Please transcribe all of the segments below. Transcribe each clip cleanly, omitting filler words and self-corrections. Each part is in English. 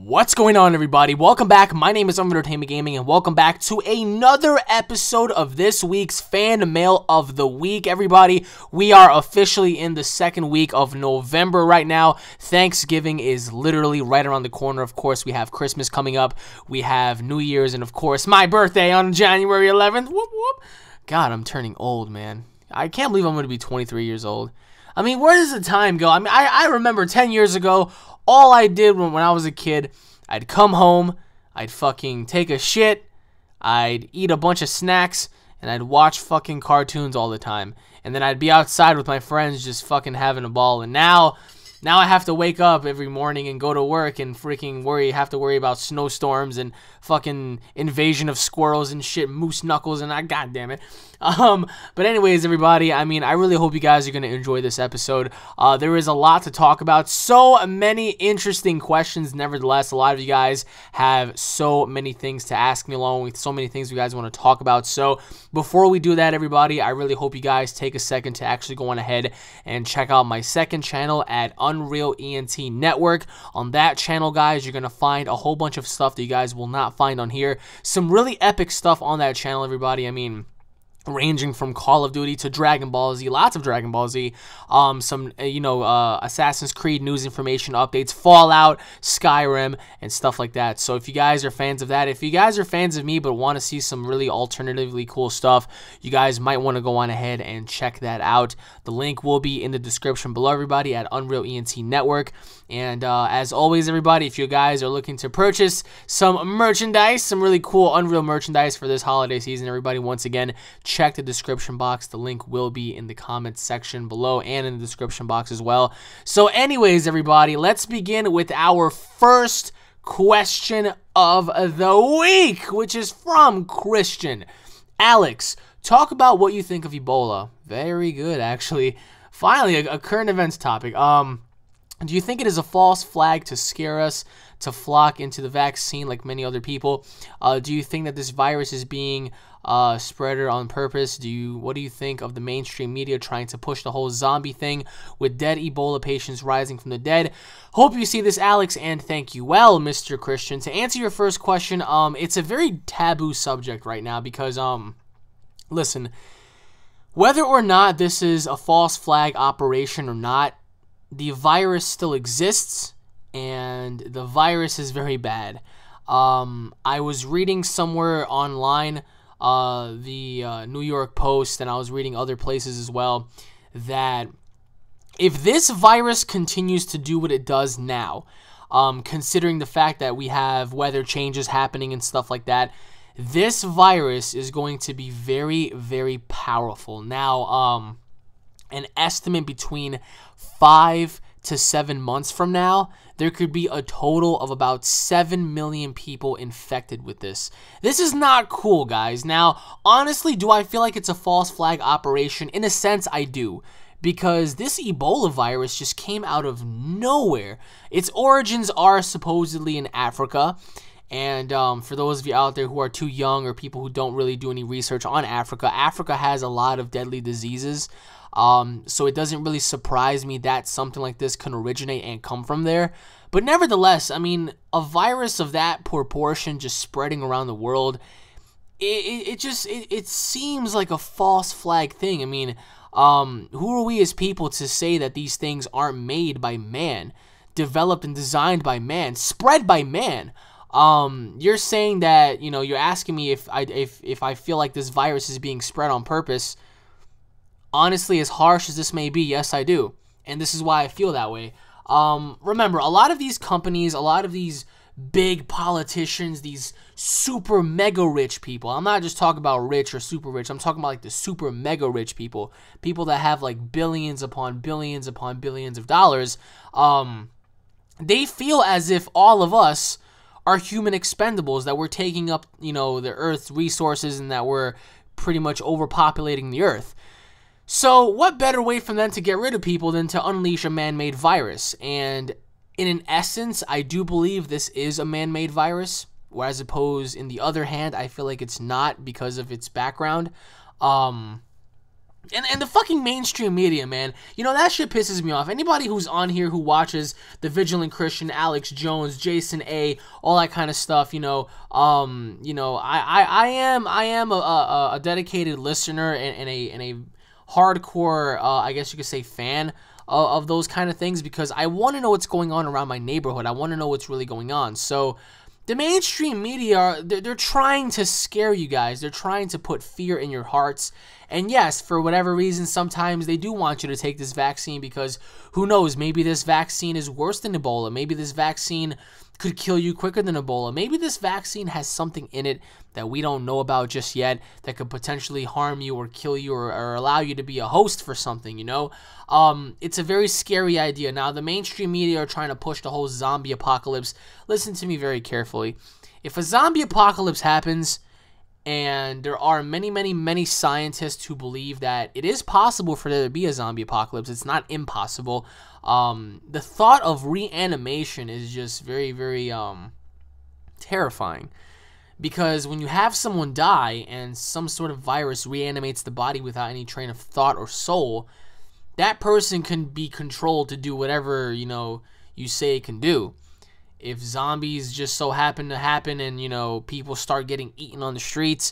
What's going on, everybody? Welcome back. My name is UnrealStudioEnt Gaming, and welcome back to another episode of this week's Fan Mail of the Week. Everybody, we are officially in the second week of November right now. Thanksgiving is literally right around the corner. Of course, we have Christmas coming up. We have New Year's, and of course, my birthday on January 11th. Whoop, whoop. God, I'm turning old, man. I can't believe I'm going to be 23 years old. I mean, where does the time go? I mean, I remember 10 years ago, all I did when I was a kid, I'd come home, I'd fucking take a shit, I'd eat a bunch of snacks, and I'd watch fucking cartoons all the time. And then I'd be outside with my friends just fucking having a ball. And now I have to wake up every morning and go to work and freaking have to worry about snowstorms and fucking invasion of squirrels and shit, moose knuckles, and god damn it. But anyways, everybody, I mean, I really hope you guys are going to enjoy this episode. There is a lot to talk about. So many interesting questions. Nevertheless, a lot of you guys have so many things to ask me along with so many things you guys want to talk about. So before we do that, everybody, I really hope you guys take a second to actually go on ahead and check out my second channel at UnrealEnt Network. On that channel, guys, you're going to find a whole bunch of stuff that you guys will not find on here. Some really epic stuff on that channel, everybody. I mean, ranging from Call of Duty to Dragon Ball Z, lots of Dragon Ball Z, some, Assassin's Creed news information updates, Fallout, Skyrim, and stuff like that. So if you guys are fans of that, if you guys are fans of me but want to see some really alternatively cool stuff, you guys might want to go on ahead and check that out. The link will be in the description below, everybody, at UnrealEnt Network. And as always, everybody, if you guys are looking to purchase some merchandise, some really cool Unreal merchandise for this holiday season, everybody, once again, check the description box. The link will be in the comments section below and in the description box as well. So anyways, everybody, let's begin with our first question of the week, which is from Christian. Alex, talk about what you think of Ebola. Very good, actually. Finally, a current events topic. Do you think it is a false flag to scare us to flock into the vaccine like many other people? Do you think that this virus is being spread on purpose? What do you think of the mainstream media trying to push the whole zombie thing with dead Ebola patients rising from the dead? Hope you see this, Alex, and thank you. Well, Mr. Christian, to answer your first question, it's a very taboo subject right now because, listen, whether or not this is a false flag operation or not, the virus still exists, and the virus is very bad. I was reading somewhere online, the New York Post, and I was reading other places as well, that if this virus continues to do what it does now, considering the fact that we have weather changes happening and stuff like that, this virus is going to be very, very powerful. Now, an estimate between 5 to 7 months from now, there could be a total of about 7 million people infected with this. This is not cool, guys. Now, honestly, do I feel like it's a false flag operation? In a sense, I do. Because this Ebola virus just came out of nowhere. Its origins are supposedly in Africa. And for those of you out there who are too young or people who don't really do any research on Africa, Africa has a lot of deadly diseases. So it doesn't really surprise me that something like this can originate and come from there. But nevertheless, I mean, a virus of that proportion just spreading around the world, it seems like a false flag thing. I mean, who are we as people to say that these things aren't made by man, developed and designed by man, spread by man? You're saying that, you're asking me if I feel like this virus is being spread on purpose. Honestly, as harsh as this may be, yes, I do. And this is why I feel that way. Remember, a lot of these companies, a lot of these big politicians, these super mega rich people, I'm not just talking about rich or super rich, I'm talking about like the super mega rich people that have like billions upon billions upon billions of dollars, they feel as if all of us are human expendables, that we're taking up, the Earth's resources and that we're pretty much overpopulating the Earth. So what better way for them to get rid of people than to unleash a man-made virus? And in an essence, I do believe this is a man-made virus, whereas opposed, in the other hand, I feel like it's not because of its background. And the fucking mainstream media, man, you know, that shit pisses me off. Anybody who's on here who watches The Vigilant Christian, Alex Jones, Jason A, all that kind of stuff, I am a dedicated listener and a hardcore, I guess you could say, fan of those kind of things, because I want to know what's going on around my neighborhood. I want to know what's really going on. So the mainstream media, they're trying to scare you guys. They're trying to put fear in your hearts. And yes, for whatever reason, sometimes they do want you to take this vaccine because who knows, maybe this vaccine is worse than Ebola. Maybe this vaccine could kill you quicker than Ebola. Maybe this vaccine has something in it that we don't know about just yet that could potentially harm you or kill you or allow you to be a host for something, It's a very scary idea. Now, the mainstream media are trying to push the whole zombie apocalypse. Listen to me very carefully. If a zombie apocalypse happens, and there are many, many, many scientists who believe that it is possible for there to be a zombie apocalypse. It's not impossible. The thought of reanimation is just very, very terrifying. Because when you have someone die and some sort of virus reanimates the body without any train of thought or soul, that person can be controlled to do whatever, you say it can do. If zombies just so happen to happen and, people start getting eaten on the streets,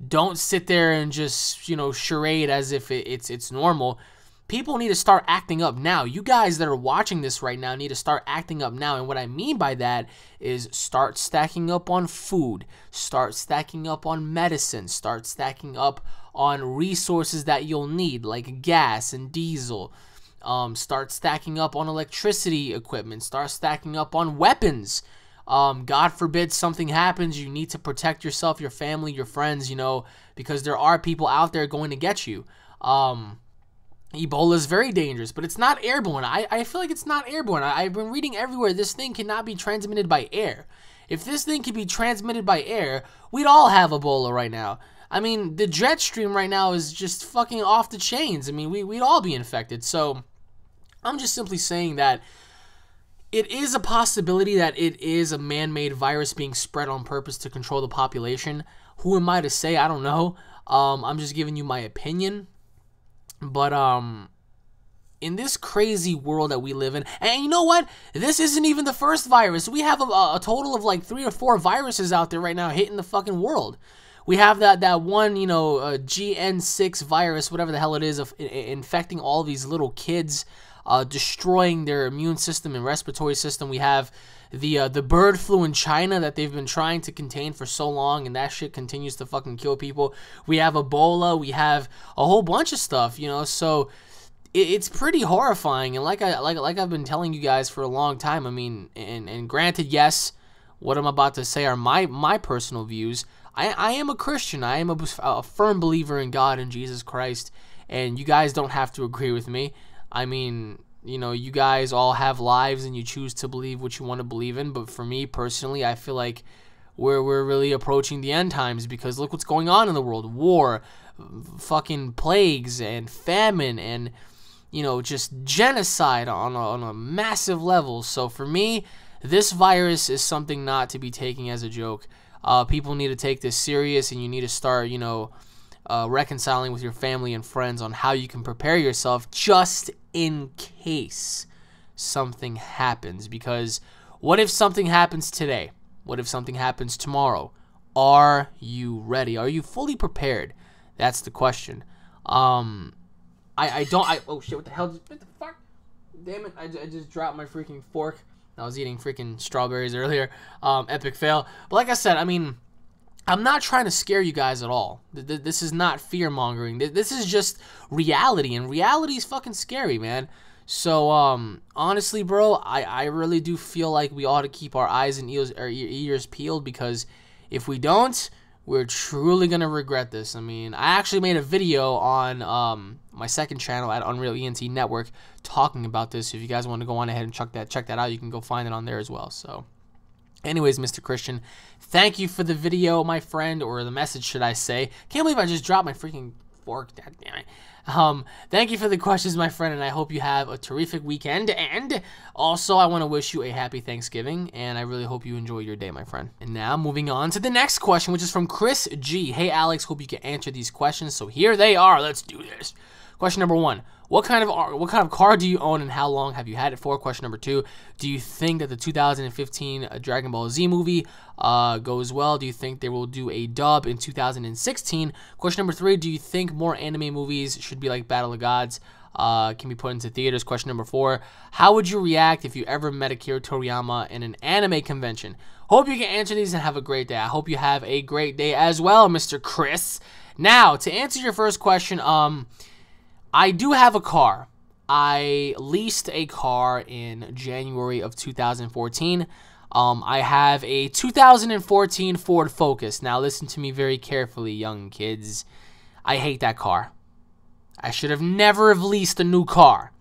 don't sit there and just, charade as if it's normal. People need to start acting up now. You guys that are watching this right now need to start acting up now. And what I mean by that is start stacking up on food, start stacking up on medicine, start stacking up on resources that you'll need, like gas and diesel. Start stacking up on electricity equipment. Start stacking up on weapons. God forbid something happens, you need to protect yourself, your family, your friends, because there are people out there going to get you. Ebola is very dangerous, but it's not airborne. I feel like it's not airborne. I've been reading everywhere this thing cannot be transmitted by air. If this thing could be transmitted by air, we'd all have Ebola right now. I mean, the jet stream right now is just fucking off the chains. I mean, we'd all be infected. So I'm just simply saying that it is a possibility that it is a man-made virus being spread on purpose to control the population. Who am I to say? I don't know. I'm just giving you my opinion. But in this crazy world that we live in, and you know what? This isn't even the first virus. We have a total of like 3 or 4 viruses out there right now hitting the fucking world. We have that one, GN6 virus, whatever the hell it is, of infecting all these little kids, destroying their immune system and respiratory system. We have the bird flu in China that they've been trying to contain for so long, and that shit continues to fucking kill people. We have Ebola. We have a whole bunch of stuff, so it's pretty horrifying. And like I've been telling you guys for a long time, I mean, and granted, yes, what I'm about to say are my personal views. I am a Christian. I am a firm believer in God and Jesus Christ, and you guys don't have to agree with me. I mean, you guys all have lives and you choose to believe what you want to believe in, but for me personally, I feel like we're really approaching the end times, because look what's going on in the world. War, fucking plagues and famine and, just genocide on a massive level. So for me, this virus is something not to be taken as a joke. People need to take this serious, and you need to start, reconciling with your family and friends on how you can prepare yourself just in case something happens. Because what if something happens today? What if something happens tomorrow? Are you ready? Are you fully prepared? That's the question. Oh shit, what the hell? What the fuck? Damn it, I just dropped my freaking fork. I was eating freaking strawberries earlier. Epic fail. But like I said, I mean, I'm not trying to scare you guys at all. This is not fear-mongering. This is just reality, and reality is fucking scary, man. So, honestly, bro, I really do feel like we ought to keep our eyes and ears peeled, because if we don't, we're truly going to regret this. I mean, I actually made a video on my second channel at UnrealEnt Network talking about this. If you guys want to go on ahead and check that out, you can go find it on there as well. So, anyways, Mr. Christian, thank you for the video, my friend, or the message, should I say. Can't believe I just dropped my freaking fork. God damn it. Thank you for the questions, my friend, and I hope you have a terrific weekend. And also, I want to wish you a happy Thanksgiving, and I really hope you enjoy your day, my friend. And now, moving on to the next question, which is from Chris G. Hey, Alex, hope you can answer these questions. So here they are. Let's do this. Question number 1. What kind of car do you own and how long have you had it for? Question number 2. Do you think that the 2015 Dragon Ball Z movie goes well? Do you think they will do a dub in 2016? Question number 3. Do you think more anime movies should be like Battle of Gods? Can be put into theaters? Question number 4. How would you react if you ever met Akira Toriyama in an anime convention? Hope you can answer these and have a great day. I hope you have a great day as well, Mr. Chris. Now, to answer your first question, I do have a car. I leased a car in January of 2014. I have a 2014 Ford Focus. Now listen to me very carefully, young kids. I hate that car. I should have never have leased a new car.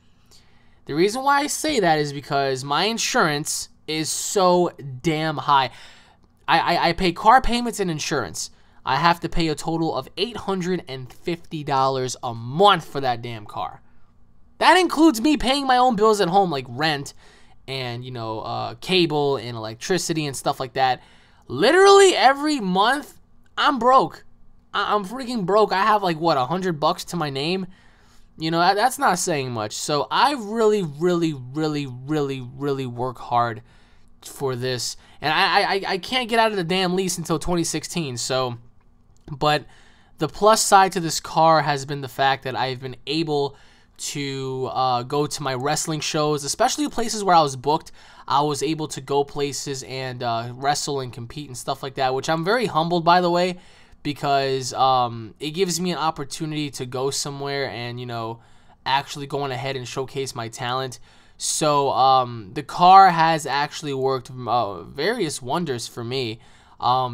The reason why I say that is because my insurance is so damn high. I pay car payments and insurance. I have to pay a total of $850 a month for that damn car. That includes me paying my own bills at home, like rent and, you know, cable and electricity and stuff like that. Literally every month, I'm broke. I'm freaking broke. I have like, what, $100 to my name? You know, that's not saying much. So I really work hard for this. And I can't get out of the damn lease until 2016, so... But the plus side to this car has been the fact that I've been able to go to my wrestling shows, especially places where I was booked. I was able to go places and wrestle and compete and stuff like that, which I'm very humbled, by the way, because it gives me an opportunity to go somewhere and, you know, actually going ahead and showcase my talent. So the car has actually worked various wonders for me.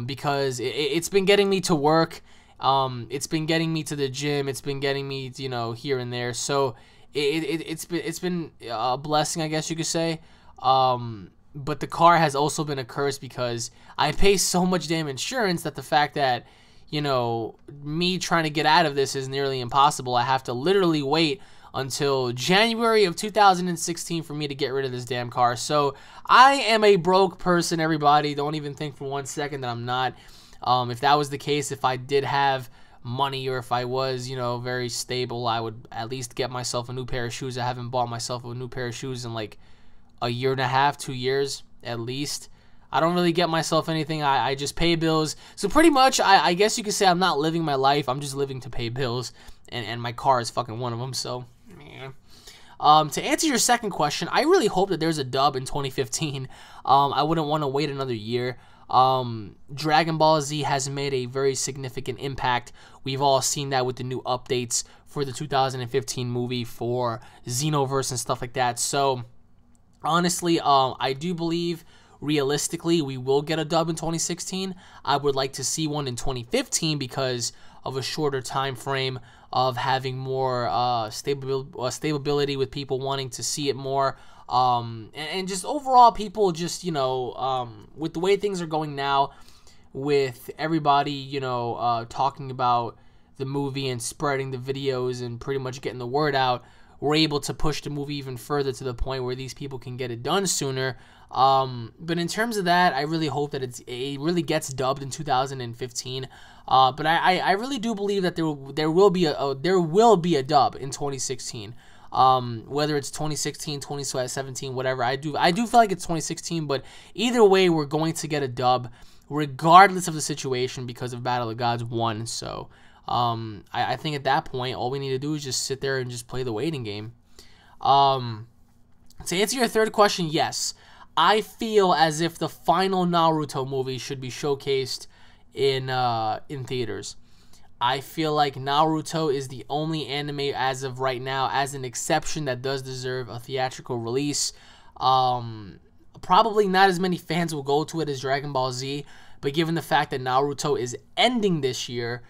Because it's been getting me to work, it's been getting me to the gym, it's been getting me, you know, here and there. So it's been a blessing, I guess you could say. But the car has also been a curse because I pay so much damn insurance that the fact that, you know, me trying to get out of this is nearly impossible. I have to literally wait until January of 2016 for me to get rid of this damn car. So I am a broke person, everybody. Don't even think for 1 second that I'm not. If that was the case, if I did have money or if I was, you know, very stable, I would at least get myself a new pair of shoes. I haven't bought myself a new pair of shoes in like a year and a half, 2 years at least. I don't really get myself anything. I just pay bills. So pretty much, I guess you could say I'm not living my life. I'm just living to pay bills. And my car is fucking one of them, so... To answer your second question, I really hope that there's a dub in 2015. I wouldn't want to wait another year. Dragon Ball Z has made a very significant impact. We've all seen that with the new updates for the 2015 movie for Xenoverse and stuff like that. So, honestly, I do believe realistically we will get a dub in 2016. I would like to see one in 2015 because of a shorter time frame of having more stability with people wanting to see it more, and just overall people just, you know, with the way things are going now, with everybody, you know, talking about the movie and spreading the videos and pretty much getting the word out, we're able to push the movie even further to the point where these people can get it done sooner. But in terms of that, I really hope that it really gets dubbed in 2015. But I really do believe that there will be a dub in 2016. Whether it's 2016, 2017, whatever. I do feel like it's 2016, but either way, we're going to get a dub regardless of the situation because of Battle of Gods 1. So I think at that point, all we need to do is just sit there and just play the waiting game. To answer your third question, yes. I feel as if the final Naruto movie should be showcased in theaters. I feel like Naruto is the only anime as of right now, as an exception, that does deserve a theatrical release. Probably not as many fans will go to it as Dragon Ball Z, but given the fact that Naruto is ending this year,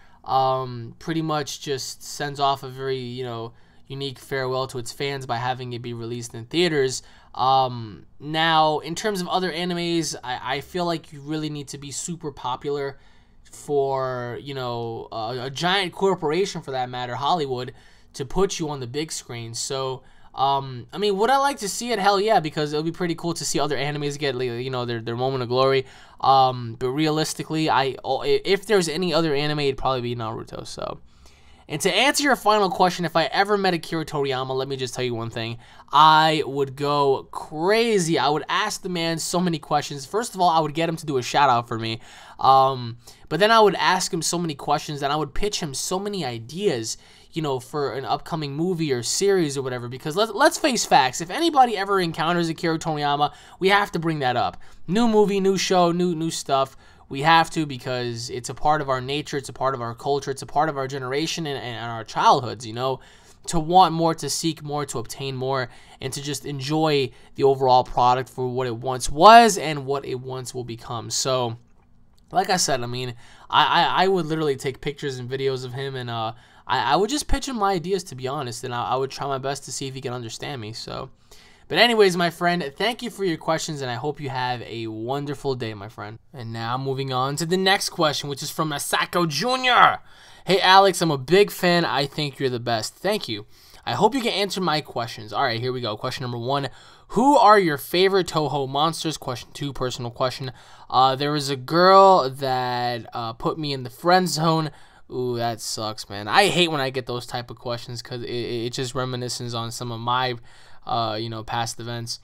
pretty much just sends off a very, you know, unique farewell to its fans by having it be released in theaters. Now, in terms of other animes, I feel like you really need to be super popular for, you know, a giant corporation for that matter, Hollywood, to put you on the big screen. So, I mean, would I like to see it? Hell yeah, because it would be pretty cool to see other animes get, you know, their moment of glory. But realistically, if there's any other anime, it'd probably be Naruto. So, and to answer your final question, if I ever met Akira Toriyama, let me just tell you one thing. I would go crazy. I would ask the man so many questions. First of all, I would get him to do a shout out for me. But then I would ask him so many questions, and I would pitch him so many ideas, you know, for an upcoming movie or series or whatever. Because let's face facts. If anybody ever encounters Akira Toriyama, we have to bring that up. New movie, new show, new stuff. We have to, because it's a part of our nature, it's a part of our culture, it's a part of our generation and our childhoods, you know, to want more, to seek more, to obtain more, and to just enjoy the overall product for what it once was and what it once will become. So, like I said, I mean, I would literally take pictures and videos of him, and I would just pitch him my ideas, to be honest, and I would try my best to see if he can understand me. So, but anyways, my friend, thank you for your questions, and I hope you have a wonderful day, my friend. And now moving on to the next question, which is from Masako Jr. Hey, Alex, I'm a big fan. I think you're the best. Thank you. I hope you can answer my questions. All right, here we go. Question number 1. Who are your favorite Toho monsters? Question 2, personal question. There was a girl that put me in the friend zone. Ooh, that sucks, man. I hate when I get those type of questions, because it just reminisces on some of my you know, past events.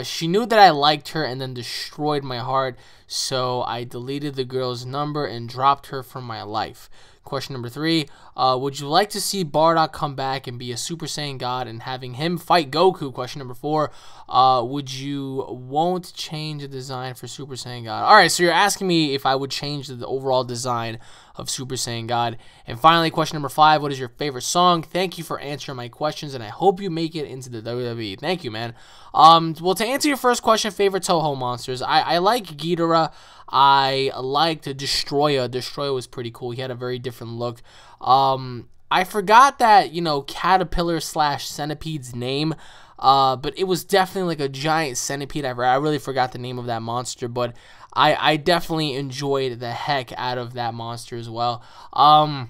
She knew that I liked her and then destroyed my heart, so I deleted the girl's number and dropped her from my life. Question number 3, would you like to see Bardock come back and be a Super Saiyan God and having him fight Goku? Question number 4, won't change the design for Super Saiyan God? Alright, so you're asking me if I would change the overall design of Super Saiyan God. And finally, question number 5, what is your favorite song? Thank you for answering my questions, and I hope you make it into the WWE. Thank you, man. Well, to answer your first question, favorite Toho monsters, I like Ghidorah. I liked Destroyer. Destroyer was pretty cool. He had a very different look. I forgot that, you know, Caterpillar / Centipede's name, but it was definitely like a giant centipede. I really forgot the name of that monster, but I definitely enjoyed the heck out of that monster as well. I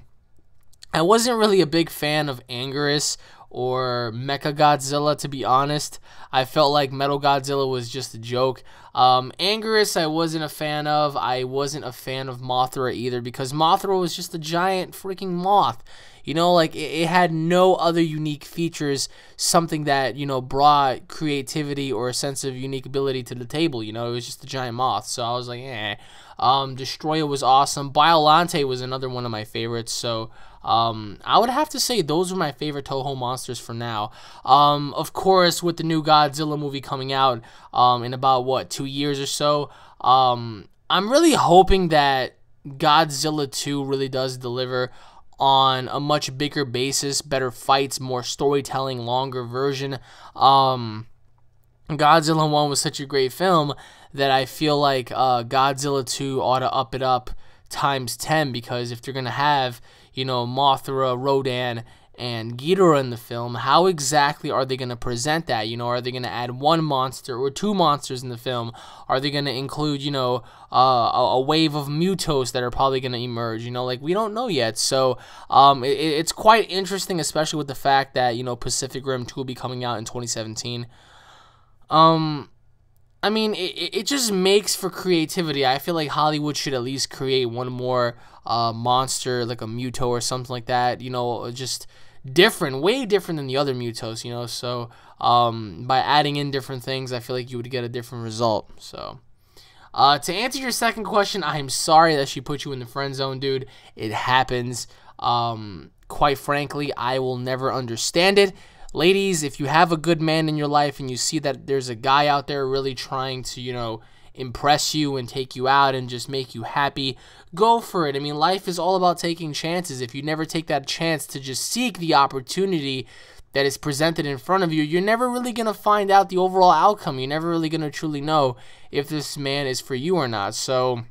wasn't really a big fan of Anguirus or Mechagodzilla, to be honest. I felt like Metal Godzilla was just a joke. Anguirus I wasn't a fan of. I wasn't a fan of Mothra either, because Mothra was just a giant freaking moth. You know, like, it had no other unique features, something that, you know, brought creativity or a sense of unique ability to the table. You know, it was just a giant moth. So I was like, eh. Destroyer was awesome. Biollante was another one of my favorites. So I would have to say those are my favorite Toho monsters for now. Of course, with the new Godzilla movie coming out in about, what, 2 years or so, I'm really hoping that Godzilla 2 really does deliver on a much bigger basis, better fights, more storytelling, longer version. Godzilla 1 was such a great film that I feel like Godzilla 2 ought to up it up times 10, because if they're going to have, you know, Mothra, Rodan, and Ghidorah in the film, how exactly are they going to present that? You know, are they going to add one monster or two monsters in the film? Are they going to include, you know, a wave of Mutos that are probably going to emerge? You know, like, we don't know yet. So it's quite interesting, especially with the fact that, you know, Pacific Rim 2 will be coming out in 2017. I mean, it just makes for creativity. I feel like Hollywood should at least create one more monster, like a Muto or something like that, you know, just different, way different than the other Mutos, you know. So by adding in different things, I feel like you would get a different result. So to answer your second question, I am sorry that she put you in the friend zone, dude. It happens. Quite frankly, I will never understand it. Ladies, if you have a good man in your life and you see that there's a guy out there really trying to, you know, impress you and take you out and just make you happy, go for it. I mean, life is all about taking chances. If you never take that chance to just seek the opportunity that is presented in front of you, you're never really going to find out the overall outcome. You're never really going to truly know if this man is for you or not. So,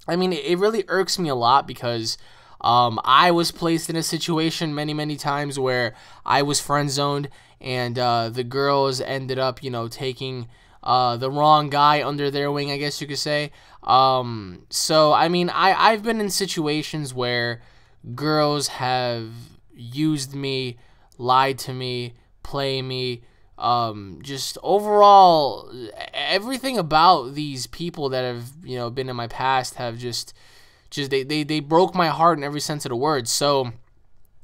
I mean, it really irks me a lot, because I was placed in a situation many times where I was friend zoned, and the girls ended up, you know, taking the wrong guy under their wing, I guess you could say. So I mean, I've been in situations where girls have used me, lied to me, play me. Just overall, everything about these people that have, you know, been in my past have just they broke my heart in every sense of the word. So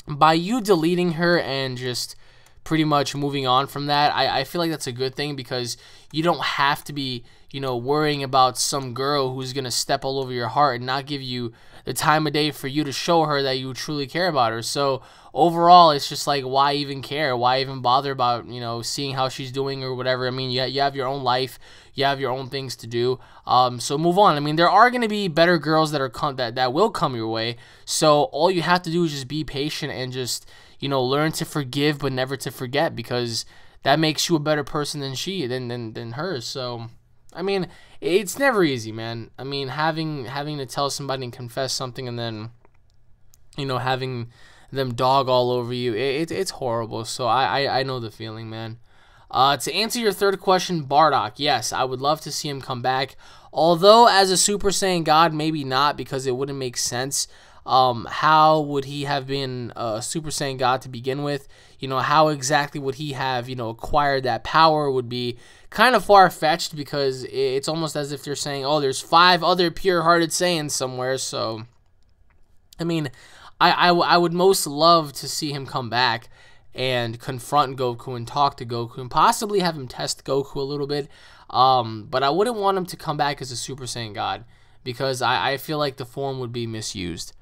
by you deleting her and just pretty much moving on from that, I feel like that's a good thing, because you don't have to be, you know, worrying about some girl who's going to step all over your heart and not give you the time of day for you to show her that you truly care about her. So overall, it's just like, why even care? Why even bother about, you know, seeing how she's doing or whatever? I mean, you have your own life. You have your own things to do. So move on. I mean, there are going to be better girls that are that will come your way. So all you have to do is just be patient and just, you know, learn to forgive but never to forget, because that makes you a better person than her. So I mean, it's never easy, man. I mean, having to tell somebody and confess something, and then, you know, having them dog all over you, it's horrible. So I know the feeling, man. To answer your third question, Bardock, yes, I would love to see him come back. Although as a Super Saiyan God, maybe not, because it wouldn't make sense. How would he have been a Super Saiyan God to begin with? You know, how exactly would he have, you know, acquired that power would be kind of far-fetched, because it's almost as if you're saying, oh, there's 5 other pure-hearted Saiyans somewhere. So, I mean, I would most love to see him come back and confront Goku and talk to Goku and possibly have him test Goku a little bit. But I wouldn't want him to come back as a Super Saiyan God, because I feel like the form would be misused.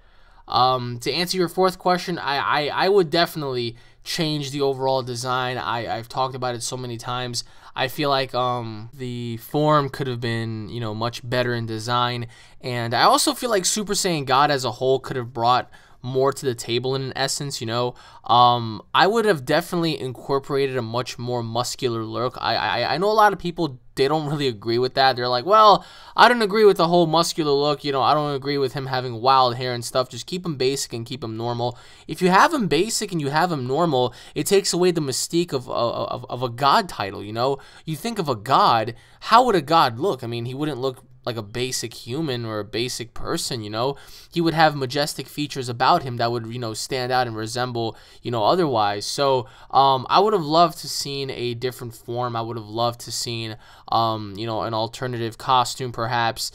To answer your fourth question, I would definitely change the overall design. I've talked about it so many times. I feel like the form could have been, you know, much better in design, and I also feel like Super Saiyan God as a whole could have brought more to the table in essence, you know. I would have definitely incorporated a much more muscular look. I know a lot of people, they don't really agree with that. They're like, well, I don't agree with the whole muscular look, you know, I don't agree with him having wild hair and stuff. Just keep him basic and keep him normal. If you have him basic and you have him normal, it takes away the mystique of a god title, you know. You think of a god, how would a god look? I mean, he wouldn't look like a basic human or a basic person, you know. He would have majestic features about him that would, you know, stand out and resemble, you know, otherwise. So I would have loved to seen a different form. I would have loved to seen you know, an alternative costume, perhaps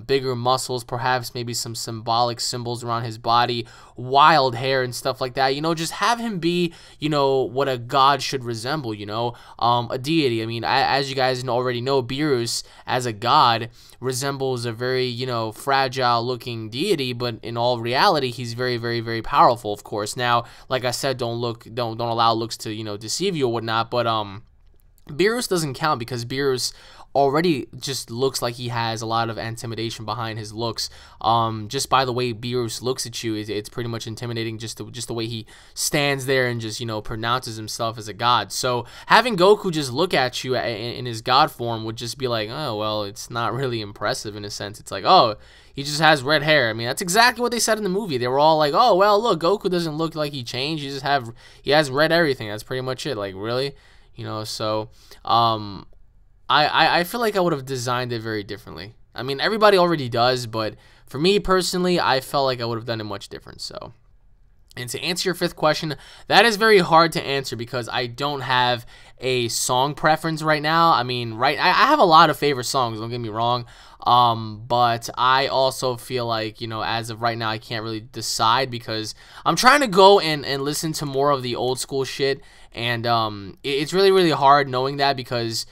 bigger muscles, perhaps maybe some symbolic symbols around his body, wild hair and stuff like that, you know. Just have him be, you know, what a god should resemble, you know, a deity. I mean, as you guys already know, Beerus as a god resembles a very, you know, fragile looking deity, but in all reality he's very, very, very powerful, of course. Now, like I said, don't allow looks to, you know, deceive you or whatnot, but Beerus doesn't count, because Beerus already just looks like he has a lot of intimidation behind his looks. Just by the way Beerus looks at you, it's pretty much intimidating, just the way he stands there and just, you know, pronounces himself as a god. So having Goku just look at you in his god form would just be like, oh, well, it's not really impressive in a sense. It's like, oh, he just has red hair. I mean, that's exactly what they said in the movie. They were all like, oh, well, look, Goku doesn't look like he changed. He has red everything. That's pretty much it. Like, really? You know, so I feel like I would have designed it very differently. I mean, everybody already does, but for me personally, I felt like I would have done it much different. So, and to answer your fifth question, that is very hard to answer, because I don't have a song preference right now. I mean, I have a lot of favorite songs, don't get me wrong, but I also feel like, you know, as of right now, I can't really decide, because I'm trying to go and listen to more of the old school shit, and it's really, really hard knowing that, because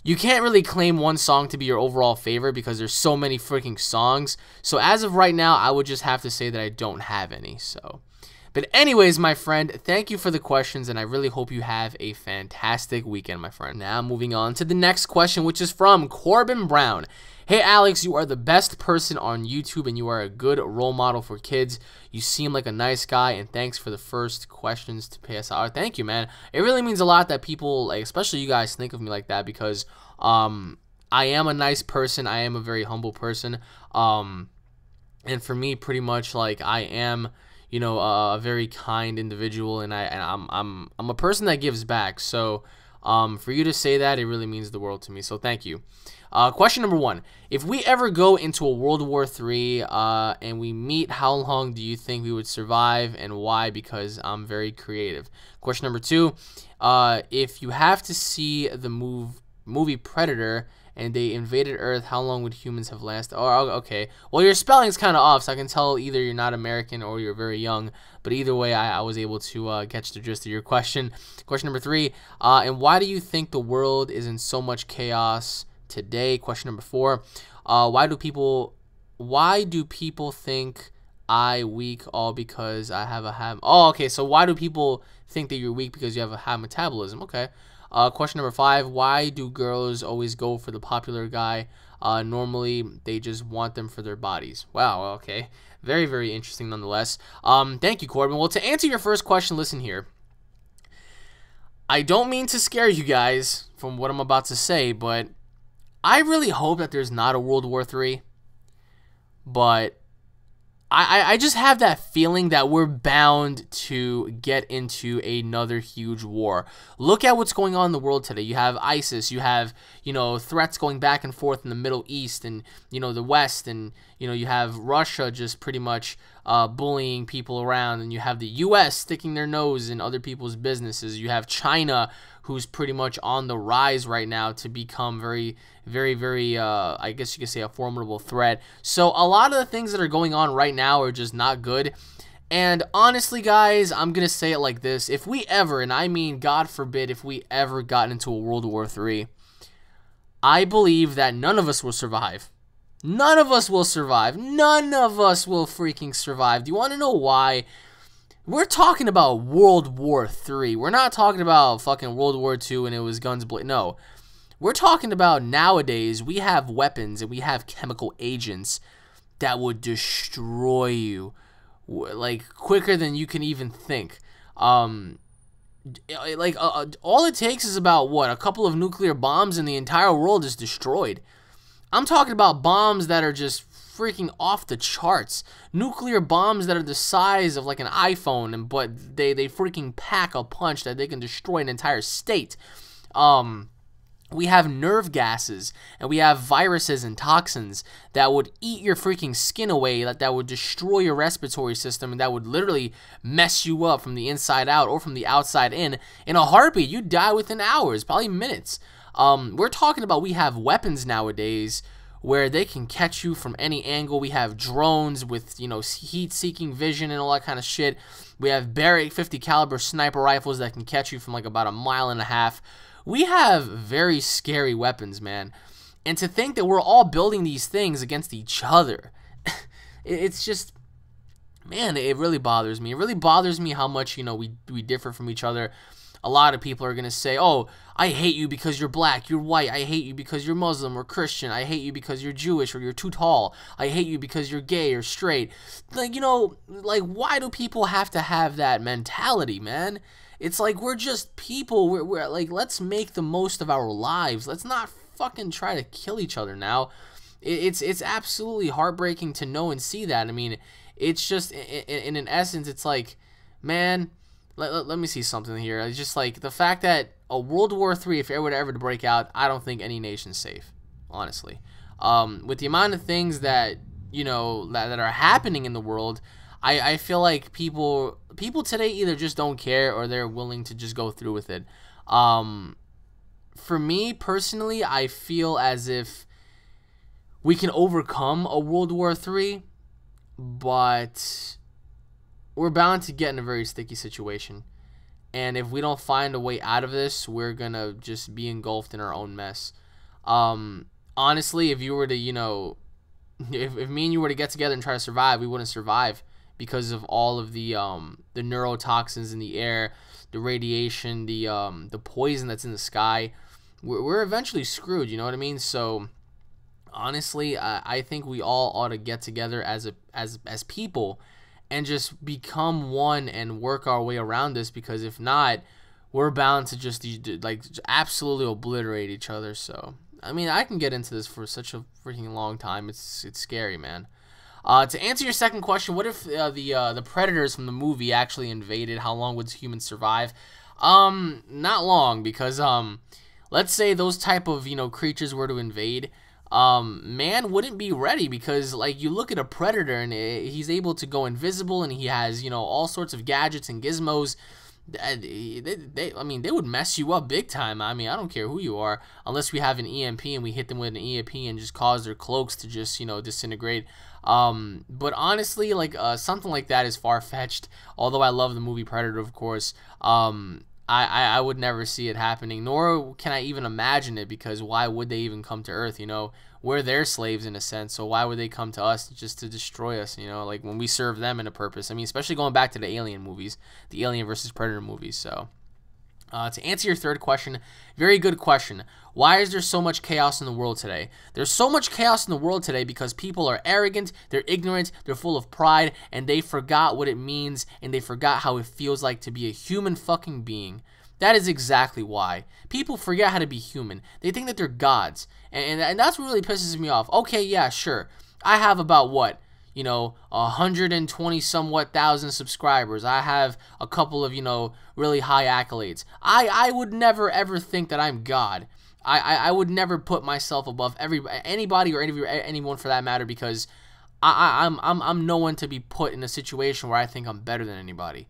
you can't really claim one song to be your overall favorite, because there's so many freaking songs. So as of right now, I would just have to say that I don't have any. So, but anyways, my friend, thank you for the questions, and I really hope you have a fantastic weekend, my friend. Now moving on to the next question, which is from Corbin Brown. Hey Alex, you are the best person on YouTube, and you are a good role model for kids. You seem like a nice guy, and thanks for the first questions to pay us out. Thank you, man. It really means a lot that people, like, especially you guys, think of me like that, because I am a nice person. I am a very humble person, and for me, pretty much, like, I am, you know, a very kind individual, and I'm a person that gives back. So For you to say that, it really means the world to me, so thank you. Question number 1. If we ever go into a World War III and we meet, how long do you think we would survive and why? Because I'm very creative. Question number 2. If you have to see the movie Predator and they invaded Earth, how long would humans have lasted? Oh, okay. Well, your spelling's kind of off, so I can tell either you're not American or you're very young. But either way, I was able to catch the gist of your question. Question number 3. And why do you think the world is in so much chaos today? Question number 4. Why do people think I weak all because I have a oh, okay, so why do people think that you're weak because you have a high metabolism? Okay. Question number 5. Why do girls always go for the popular guy? Normally they just want them for their bodies. Wow, okay. Very, very interesting nonetheless. Thank you, Corbin. Well, to answer your first question, listen here. I don't mean to scare you guys from what I'm about to say, but I really hope that there's not a World War III, but I just have that feeling that we're bound to get into another huge war. Look at what's going on in the world today. You have ISIS, you have, threats going back and forth in the Middle East and, the West, and, you have Russia just pretty much bullying people around, and you have the U.S. sticking their nose in other people's businesses. You have China, who's pretty much on the rise right now to become very, very, very, I guess you could say, a formidable threat. So a lot of the things that are going on right now are just not good. And honestly, guys, I'm going to say it like this. If we ever, and I mean, God forbid, if we ever got into a World War III, I believe that none of us will survive. None of us will survive. None of us will freaking survive. Do you want to know why? We're talking about World War III. We're not talking about fucking World War II and it was guns blazing. No. We're talking about nowadays we have weapons and we have chemical agents that would destroy you like quicker than you can even think. All it takes is about what? A couple of nuclear bombs and the entire world is destroyed. I'm talking about bombs that are just freaking off the charts. Nuclear bombs that are the size of like an iPhone, but they freaking pack a punch that they can destroy an entire state. We have nerve gases, and we have viruses and toxins that would eat your freaking skin away, that would destroy your respiratory system, and that would literally mess you up from the inside out or from the outside in. In a heartbeat, you'd die within hours, probably minutes. We're talking about we have weapons nowadays where they can catch you from any angle. We have drones with, heat-seeking vision and all that kind of shit. We have Barrett 50 caliber sniper rifles that can catch you from like about 1.5 miles. We have very scary weapons, man. And to think that we're all building these things against each other, it's just, man, it really bothers me. It really bothers me how much, we differ from each other. A lot of people are going to say, oh, I hate you because you're black, you're white. I hate you because you're Muslim or Christian. I hate you because you're Jewish or you're too tall. I hate you because you're gay or straight. Like, why do people have to have that mentality, man? It's like we're just people. We're like, let's make the most of our lives. Let's not fucking try to kill each other now. It's absolutely heartbreaking to know and see that. I mean, it's just, in an essence, it's like, man, let me see something here. It's just like the fact that a World War III, if it were ever to break out, I don't think any nation's safe, honestly. With the amount of things that, that are happening in the world, I feel like people today either just don't care or they're willing to just go through with it. For me, personally, I feel as if we can overcome a World War III, but we're bound to get in a very sticky situation. And if we don't find a way out of this, we're going to just be engulfed in our own mess. Honestly, if you were to, if me and you were to get together and try to survive, we wouldn't survive because of all of the neurotoxins in the air, the radiation, the poison that's in the sky. We're eventually screwed, you know what I mean? So honestly, I think we all ought to get together as people and just become one and work our way around this, because if not, we're bound to just absolutely obliterate each other. So I mean, I can get into this for such a freaking long time. It's scary, man. To answer your second question, what if the predators from the movie actually invaded? How long would humans survive? Not long, because let's say those type of, creatures were to invade, man wouldn't be ready, because like you look at a predator and he's able to go invisible, and he has, all sorts of gadgets and gizmos. I mean, they would mess you up big time. I mean, I don't care who you are, unless we have an EMP and we hit them with an EMP and just cause their cloaks to just, disintegrate. But honestly, like, something like that is far-fetched. Although I love the movie Predator, of course. I would never see it happening, nor can I even imagine it, because why would they even come to Earth? We're their slaves in a sense, so why would they come to us just to destroy us? Like when we serve them in a purpose. I mean, especially going back to the Alien movies, the Alien versus Predator movies. So to answer your third question, very good question. Why is there so much chaos in the world today? There's so much chaos in the world today because people are arrogant, they're ignorant, they're full of pride, and they forgot what it means, and they forgot how it feels like to be a human fucking being. That is exactly why. People forget how to be human. They think that they're gods, and that's what really pisses me off. Okay, yeah, sure. I have about, what, 120 somewhat thousand subscribers. I have a couple of, really high accolades. I would never ever think that I'm God. I would never put myself above anybody or anyone for that matter, because I'm no one to be put in a situation where I think I'm better than anybody.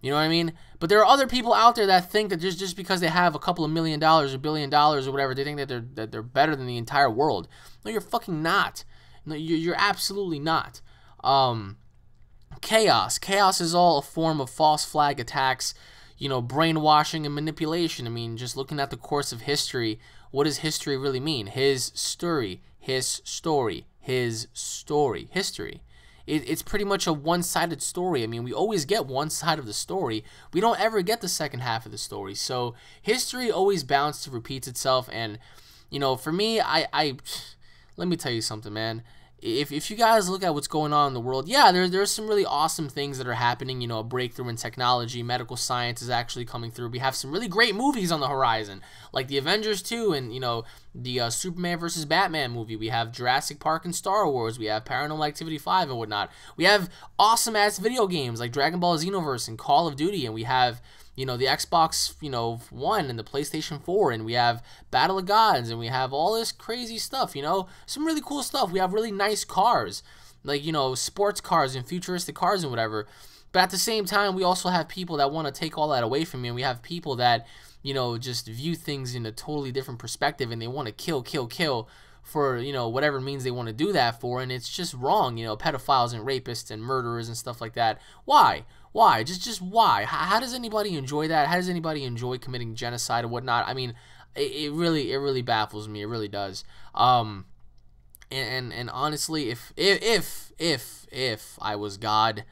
You know what I mean? But there are other people out there that think that just because they have a couple of $1 million or $1 billion or whatever, they think that they're better than the entire world. No, you're fucking not. No, you're absolutely not. Chaos. Chaos is all a form of false flag attacks, brainwashing and manipulation. I mean, just looking at the course of history, what does history really mean? His story, history. It's pretty much a one-sided story. I mean, we always get one side of the story. We don't ever get the second half of the story. So history always bounds to repeats itself. And, for me, let me tell you something, man. If you guys look at what's going on in the world, yeah, there's some really awesome things that are happening. A breakthrough in technology, medical science is actually coming through. We have some really great movies on the horizon, like the Avengers 2 and, the Superman versus Batman movie. We have Jurassic Park and Star Wars. We have Paranormal Activity 5 and whatnot. We have awesome-ass video games like Dragon Ball Xenoverse and Call of Duty, and we have the Xbox, One and the PlayStation 4, and we have Battle of Gods, and we have all this crazy stuff, some really cool stuff. We have really nice cars, like, sports cars and futuristic cars and whatever. But at the same time, we also have people that want to take all that away from you, and we have people that, just view things in a totally different perspective, and they want to kill for, whatever means they want to do that for, and it's just wrong, pedophiles and rapists and murderers and stuff like that. Why? Why? Just why? How does anybody enjoy that? How does anybody enjoy committing genocide and whatnot? I mean, it really baffles me. It really does. And honestly, if I was God,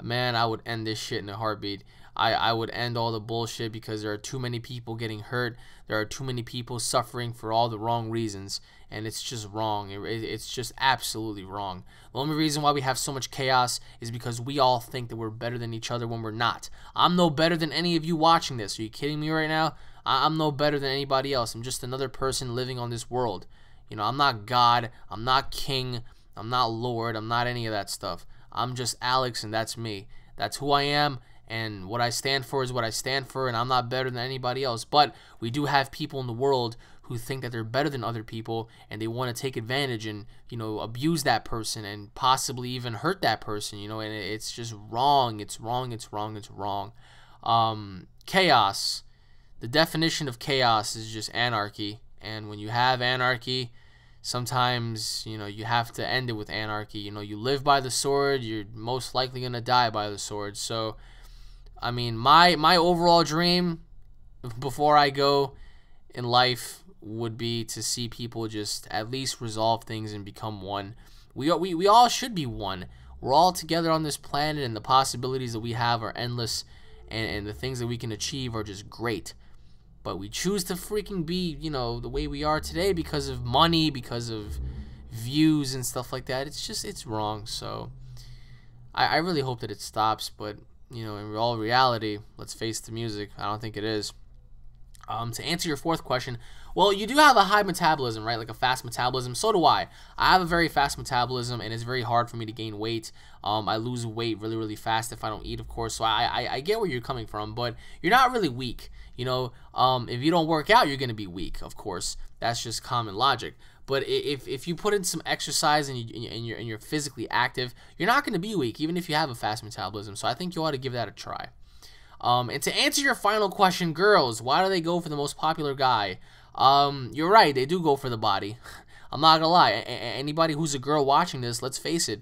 man, I would end this shit in a heartbeat. I would end all the bullshit, because there are too many people getting hurt. There are too many people suffering for all the wrong reasons, and it's just wrong. It's just absolutely wrong. The only reason why we have so much chaos is because we all think that we're better than each other when we're not. I'm no better than any of you watching this. Are you kidding me right now? I'm no better than anybody else. I'm just another person living on this world. I'm not God. I'm not king. I'm not Lord. I'm not any of that stuff. I'm just Alex, and that's me. That's who I am. And what I stand for is what I stand for, and I'm not better than anybody else. But we do have people in the world who think that they're better than other people, and they want to take advantage and, abuse that person and possibly even hurt that person, and it's just wrong. It's wrong. Chaos. The definition of chaos is just anarchy. And when you have anarchy, sometimes, you have to end it with anarchy. You live by the sword, you're most likely going to die by the sword. So, I mean, my overall dream before I go in life would be to see people just at least resolve things and become one. We all should be one. We're all together on this planet, and the possibilities that we have are endless, and the things that we can achieve are just great. But we choose to freaking be, the way we are today because of money, because of views and stuff like that. It's wrong. So I really hope that it stops, but in all reality, let's face the music, I don't think it is. To answer your fourth question, well, you do have a high metabolism, right? Like a fast metabolism. So do I. I have a very fast metabolism, and it's very hard for me to gain weight. I lose weight really, really fast if I don't eat, of course. So I get where you're coming from, but you're not really weak. You know, if you don't work out, you're going to be weak, of course. That's just common logic. But if you put in some exercise and you're physically active, you're not going to be weak, even if you have a fast metabolism. So I think you ought to give that a try. And to answer your final question, girls, why do they go for the most popular guy? You're right, they do go for the body. I'm not gonna lie. Anybody who's a girl watching this, let's face it.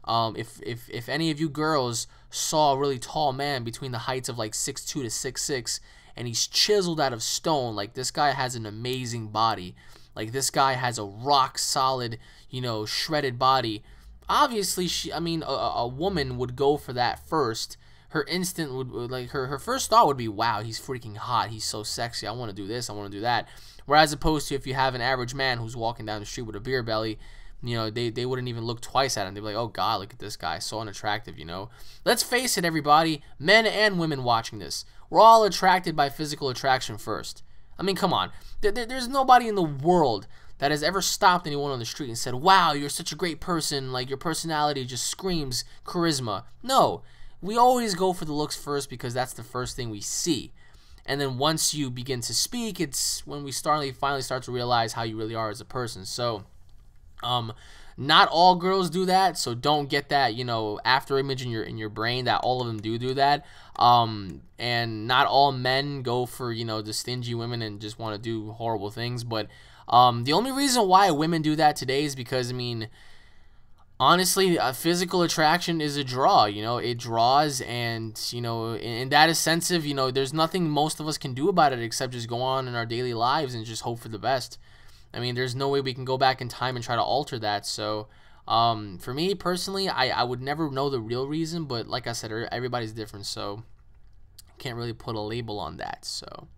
If any of you girls saw a really tall man between the heights of like 6'2" to 6'6", and he's chiseled out of stone, like this guy has an amazing body. Like this guy has a rock solid, you know, shredded body. Obviously, a woman would go for that first. Her instant would, like, her first thought would be, wow, he's freaking hot, he's so sexy, I want to do this, I want to do that. Whereas opposed to if you have an average man who's walking down the street with a beer belly, you know, they wouldn't even look twice at him. They'd be like, oh god, look at this guy, so unattractive, you know. Let's face it, everybody, men and women watching this, we're all attracted by physical attraction first. I mean, come on, there's nobody in the world that has ever stopped anyone on the street and said, wow, you're such a great person, like your personality just screams charisma. No. We always go for the looks first because that's the first thing we see. And then once you begin to speak, it's when we finally start to realize how you really are as a person. So, not all girls do that, so don't get that, you know, after image in your brain that all of them do that. And not all men go for, you know, the stingy women and just want to do horrible things. But the only reason why women do that today is because, I mean, honestly, physical attraction is a draw, you know, it draws, and, you know, in that sense of, you know, there's nothing most of us can do about it except just go on in our daily lives and just hope for the best. I mean, there's no way we can go back in time and try to alter that. So, for me personally, I would never know the real reason, but like I said, everybody's different, so can't really put a label on that. So,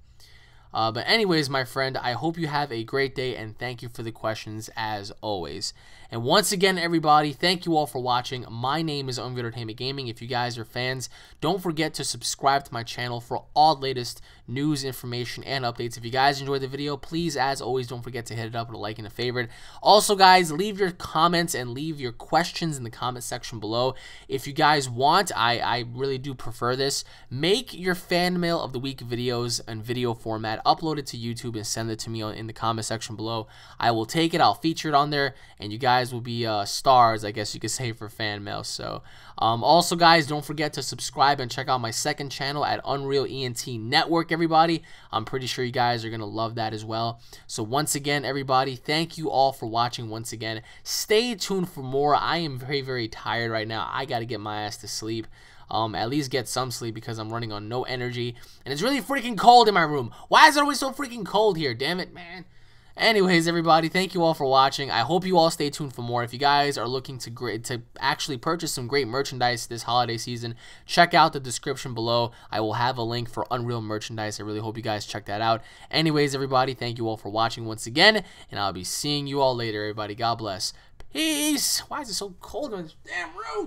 but anyways, my friend, I hope you have a great day, and thank you for the questions as always. And once again, everybody, thank you all for watching. My name is UnrealStudioEnt Gaming. If you guys are fans, don't forget to subscribe to my channel for all latest news, information, and updates. If you guys enjoyed the video, please, as always, don't forget to hit it up with a like and a favorite. Also, guys, leave your comments and leave your questions in the comment section below. If you guys want, I really do prefer this. Make your fan mail of the week videos in video format, upload it to YouTube, and send it to me in the comment section below. I will take it, I'll feature it on there, and you guys will be stars, I guess you could say, for fan mail. So also, guys, don't forget to subscribe and check out my second channel at UnrealEnt Network, everybody. I'm pretty sure you guys are gonna love that as well. So once again, everybody, thank you all for watching. Once again, stay tuned for more. I am very, very tired right now. I gotta get my ass to sleep. At least get some sleep because I'm running on no energy, and it's really freaking cold in my room. Why is it always so freaking cold here? Damn it, man. Anyways, everybody, thank you all for watching. I hope you all stay tuned for more. If you guys are looking to actually purchase some great merchandise this holiday season, check out the description below. I will have a link for Unreal merchandise. I really hope you guys check that out. Anyways, everybody, thank you all for watching once again, and I'll be seeing you all later, everybody. God bless. Peace. Why is it so cold in this damn room?